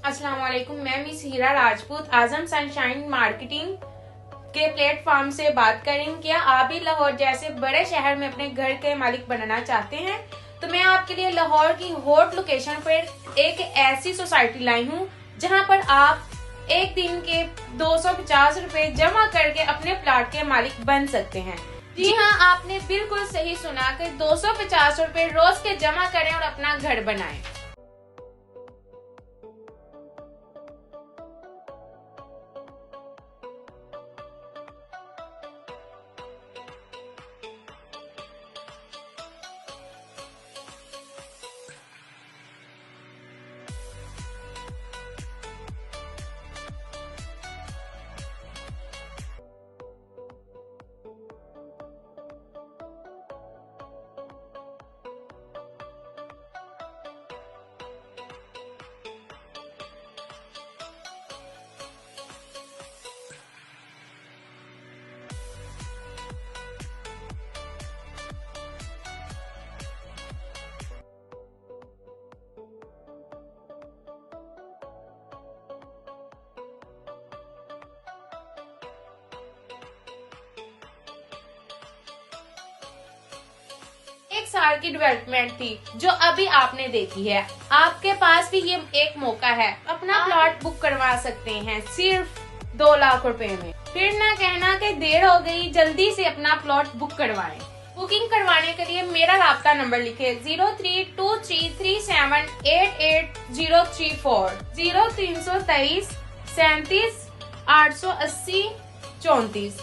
अस्सलाम वालेकुम। मैं मिस हीरा राजपूत आजम सनशाइन मार्केटिंग के प्लेटफॉर्म से बात करेंगे। क्या आप भी लाहौर जैसे बड़े शहर में अपने घर के मालिक बनना चाहते हैं? तो मैं आपके लिए लाहौर की हॉट लोकेशन पर एक ऐसी सोसाइटी लाई हूँ जहाँ पर आप एक दिन के 250 रुपए जमा करके अपने प्लाट के मालिक बन सकते हैं। जी हाँ, आपने बिल्कुल सही सुना कि 250 रुपए रोज के जमा करें और अपना घर बनाएं। एक साल की डेवलपमेंट थी जो अभी आपने देखी है। आपके पास भी ये एक मौका है, अपना प्लॉट बुक करवा सकते हैं सिर्फ 2 लाख रुपए में। फिर ना कहना कि देर हो गई, जल्दी से अपना प्लॉट बुक करवाएं। बुकिंग करवाने के लिए मेरा राब्ता नंबर लिखे 032337888034 0323 37 880 34।